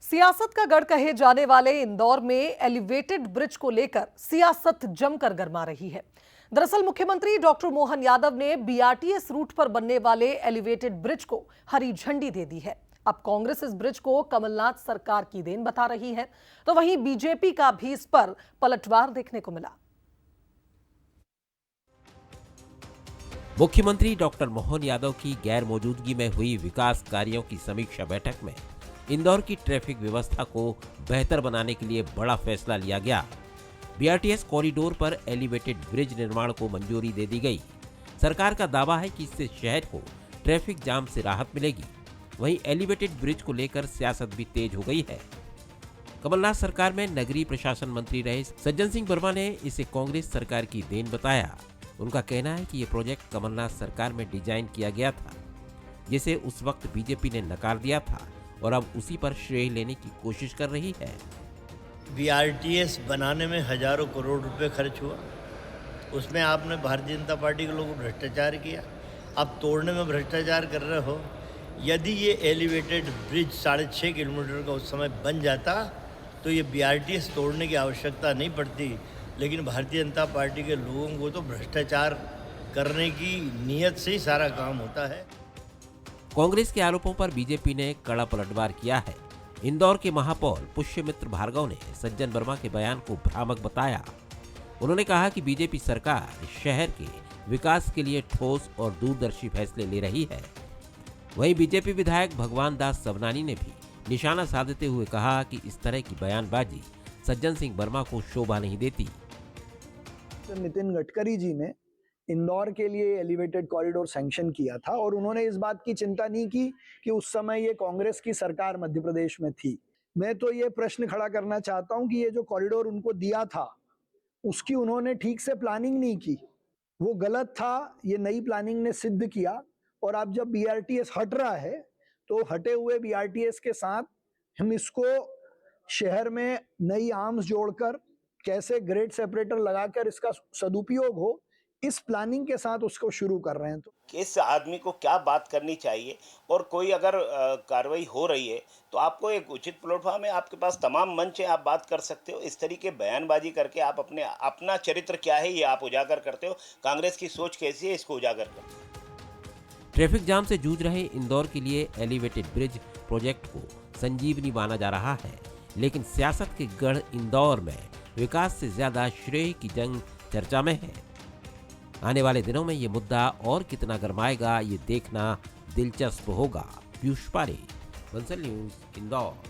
सियासत का गढ़ कहे जाने वाले इंदौर में एलिवेटेड ब्रिज को लेकर सियासत जमकर गरमा रही है। दरअसल मुख्यमंत्री डॉक्टर मोहन यादव ने बीआरटीएस रूट पर बनने वाले एलिवेटेड ब्रिज को हरी झंडी दे दी है। अब कांग्रेस इस ब्रिज को कमलनाथ सरकार की देन बता रही है, तो वहीं बीजेपी का भी इस पर पलटवार देखने को मिला। मुख्यमंत्री डॉक्टर मोहन यादव की गैर मौजूदगी में हुई विकास कार्यों की समीक्षा बैठक में इंदौर की ट्रैफिक व्यवस्था को बेहतर बनाने के लिए बड़ा फैसला लिया गया। बीआरटीएस कॉरिडोर पर एलिवेटेड ब्रिज निर्माण को मंजूरी दे दी गई। सरकार का दावा है कि इससे शहर को ट्रैफिक जाम से राहत मिलेगी। वहीं एलिवेटेड ब्रिज को लेकर सियासत भी तेज हो गई है। कमलनाथ सरकार में नगरीय प्रशासन मंत्री रहे सज्जन सिंह वर्मा ने इसे कांग्रेस सरकार की देन बताया। उनका कहना है कि यह प्रोजेक्ट कमलनाथ सरकार में डिजाइन किया गया था, जिसे उस वक्त बीजेपी ने नकार दिया था और अब उसी पर श्रेय लेने की कोशिश कर रही है। बीआरटीएस बनाने में हजारों करोड़ रुपए खर्च हुआ, उसमें आपने भारतीय जनता पार्टी के लोगों को भ्रष्टाचार किया। अब तोड़ने में भ्रष्टाचार कर रहे हो। यदि ये एलिवेटेड ब्रिज 6.5 किलोमीटर का उस समय बन जाता तो ये बीआरटीएस तोड़ने की आवश्यकता नहीं पड़ती, लेकिन भारतीय जनता पार्टी के लोगों को तो भ्रष्टाचार करने की नीयत से ही सारा काम होता है। कांग्रेस के आरोपों पर बीजेपी ने कड़ा पलटवार किया है। इंदौर के महापौर पुष्यमित्र भार्गव ने सज्जन वर्मा के बयान को भ्रामक बताया। उन्होंने कहा कि बीजेपी सरकार शहर के विकास के लिए ठोस और दूरदर्शी फैसले ले रही है। वहीं बीजेपी विधायक भगवान दास सवनानी ने भी निशाना साधते हुए कहा कि इस तरह की बयानबाजी सज्जन सिंह वर्मा को शोभा नहीं देती। नितिन गडकरी जी ने इंदौर के लिए एलिवेटेड कॉरिडोर सैंक्शन किया था और उन्होंने इस बात की चिंता नहीं की कि उस समय ये कांग्रेस की सरकार मध्य प्रदेश में थी। मैं तो ये प्रश्न खड़ा करना चाहता हूं कि ये जो कॉरिडोर उनको दिया था उसकी उन्होंने ठीक से प्लानिंग नहीं की, वो गलत था। ये नई प्लानिंग ने सिद्ध किया। और अब जब बीआरटीएस हट रहा है तो हटे हुए बीआरटीएस के साथ हम इसको शहर में नई आर्म्स जोड़कर कैसे ग्रेड सेपरेटर लगाकर इसका सदुपयोग हो, इस प्लानिंग के साथ उसको शुरू कर रहे हैं। तो किस आदमी को क्या बात करनी चाहिए और कोई अगर कार्रवाई हो रही है तो आपको एक उचित प्लेटफॉर्म है, आपके पास तमाम मंच है, आप बात कर सकते हो। इस तरीके बयानबाजी करके आप अपना चरित्र क्या है ये आप उजागर करते हो। कांग्रेस की सोच कैसी है इसको उजागर करते हो। ट्रैफिक जाम से जूझ रहे इंदौर के लिए एलिवेटेड ब्रिज प्रोजेक्ट को संजीवनी माना जा रहा है, लेकिन सियासत के गढ़ इंदौर में विकास से ज्यादा श्रेय की जंग चर्चा में है। आने वाले दिनों में ये मुद्दा और कितना गरमाएगा ये देखना दिलचस्प होगा। पीयूष पारे, बंसल न्यूज, इंदौर।